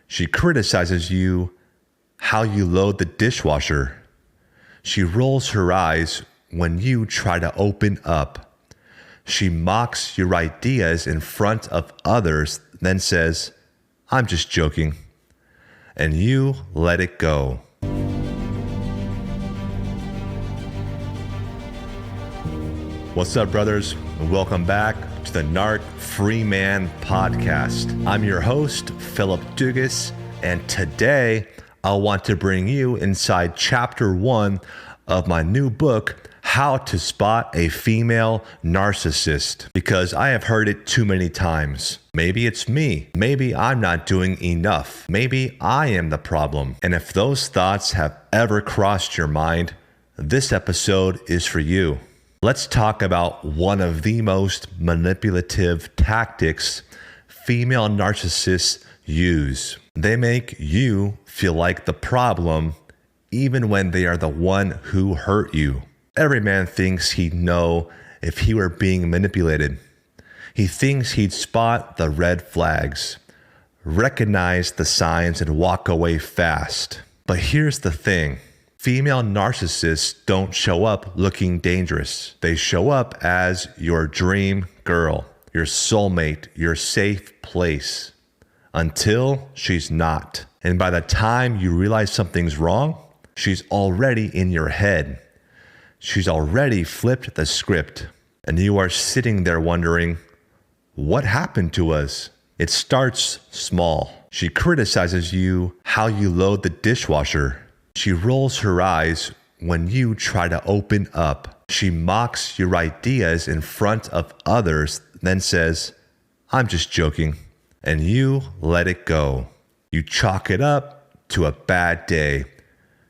She criticizes you how you load the dishwasher. She rolls her eyes when you try to open up. She mocks your ideas in front of others, then says, "I'm just joking." And you let it go. What's up, brothers? Welcome back to the Narc Free Man Podcast. I'm your host, Phillip Dugas, and today I want to bring you inside Chapter 1 of my new book, How to Spot a Female Narcissist, because I have heard it too many times. Maybe it's me. Maybe I'm not doing enough. Maybe I am the problem. And if those thoughts have ever crossed your mind, this episode is for you. Let's talk about one of the most manipulative tactics female narcissists use. They make you feel like the problem, even when they are the one who hurt you. Every man thinks he'd know if he were being manipulated. He thinks he'd spot the red flags, recognize the signs, and walk away fast. But here's the thing. Female narcissists don't show up looking dangerous. They show up as your dream girl, your soulmate, your safe place, until she's not. And by the time you realize something's wrong, she's already in your head. She's already flipped the script, and you are sitting there wondering, what happened to us? It starts small. She criticizes you how you load the dishwasher. She rolls her eyes when you try to open up. She mocks your ideas in front of others, then says, "I'm just joking." And you let it go. You chalk it up to a bad day.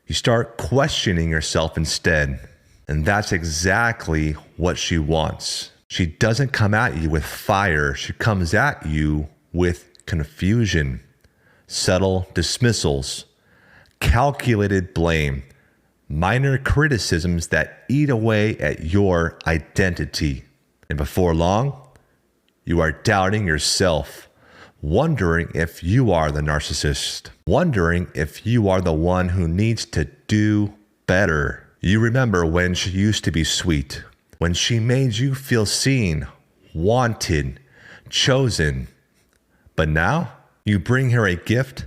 You start questioning yourself instead. And that's exactly what she wants. She doesn't come at you with fire. She comes at you with confusion, subtle dismissals, calculated blame, minor criticisms that eat away at your identity. And before long, you are doubting yourself, wondering if you are the narcissist, wondering if you are the one who needs to do better. You remember when she used to be sweet, when she made you feel seen, wanted, chosen. But now you bring her a gift.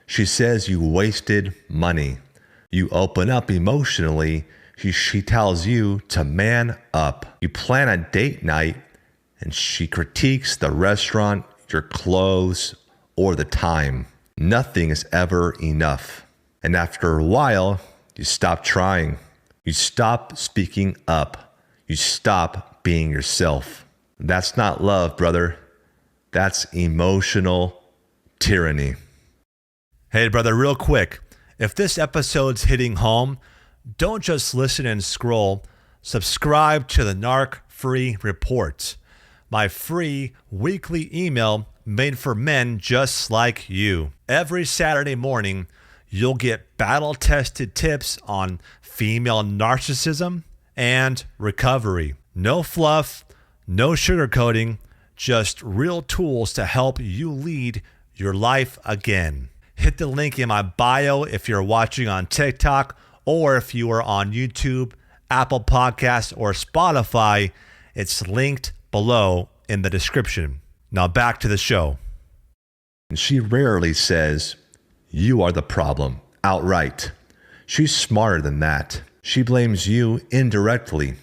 She says you wasted money. You open up emotionally. She tells you to man up. You plan a date night and she critiques the restaurant, your clothes, or the time. Nothing is ever enough. And after a while, you stop trying. You stop speaking up. You stop being yourself. That's not love, brother. That's emotional tyranny. Hey, brother, real quick. If this episode's hitting home, don't just listen and scroll. Subscribe to the Narc Free Report, my free weekly email made for men just like you. Every Saturday morning, you'll get battle-tested tips on female narcissism and recovery. No fluff, no sugarcoating, just real tools to help you lead your life again. Hit the link in my bio if you're watching on TikTok, or if you are on YouTube, Apple Podcasts, or Spotify. It's linked below in the description. Now back to the show. She rarely says, "You are the problem," outright. She's smarter than that. She blames you indirectly,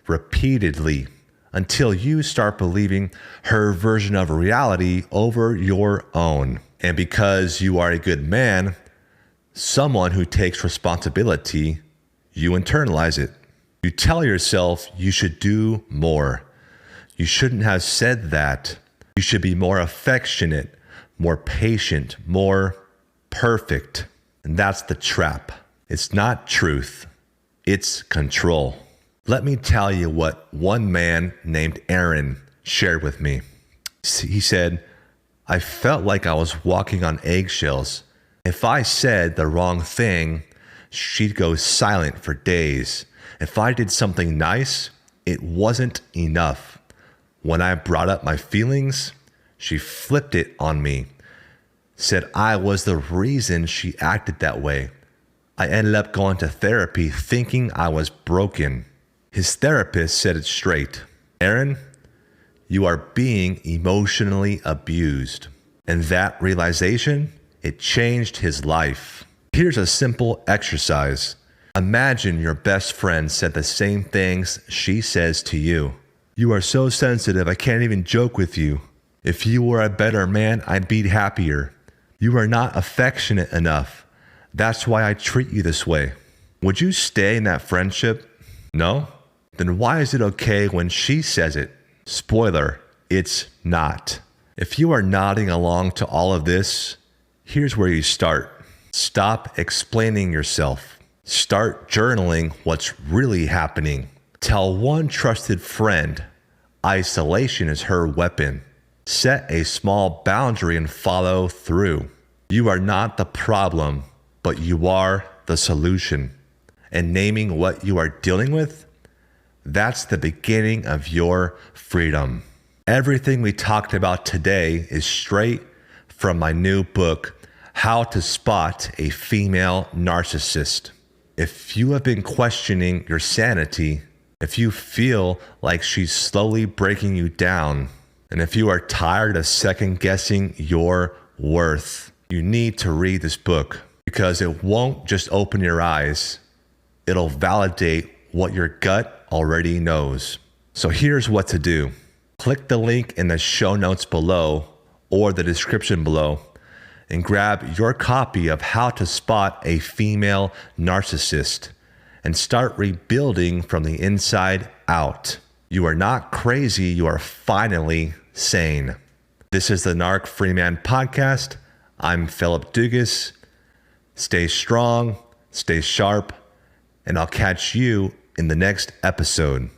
repeatedly, until you start believing her version of reality over your own. And because you are a good man, someone who takes responsibility, you internalize it. You tell yourself you should do more. You shouldn't have said that. You should be more affectionate, more patient, more perfect. And that's the trap. It's not truth. It's control. Let me tell you what one man named Aaron shared with me. He said, "I felt like I was walking on eggshells. If I said the wrong thing, she'd go silent for days. If I did something nice, it wasn't enough. When I brought up my feelings, she flipped it on me. said I was the reason she acted that way. I ended up going to therapy thinking I was broken. His therapist said it straight. Aaron, you are being emotionally abused. And that realization, it changed his life. Here's a simple exercise. Imagine your best friend said the same things she says to you. You are so sensitive, I can't even joke with you. If you were a better man, I'd be happier. You are not affectionate enough. That's why I treat you this way. Would you stay in that friendship? No? Then why is it okay when she says it? Spoiler, it's not. If you are nodding along to all of this, here's where you start. Stop explaining yourself. Start journaling what's really happening. Tell one trusted friend, isolation is her weapon. Set a small boundary and follow through. You are not the problem, but you are the solution. And naming what you are dealing with, that's the beginning of your freedom. Everything we talked about today is straight from my new book, How to Spot a Female Narcissist. If you have been questioning your sanity, if you feel like she's slowly breaking you down, and if you are tired of second guessing your worth, you need to read this book because it won't just open your eyes. It'll validate what your gut already knows. So here's what to do. Click the link in the show notes below or the description below and grab your copy of How to Spot a Female Narcissist and start rebuilding from the inside out. You are not crazy, you are finally sane. This is the Narc Free Man Podcast. I'm Phillip Dugas. Stay strong, stay sharp, and I'll catch you in the next episode.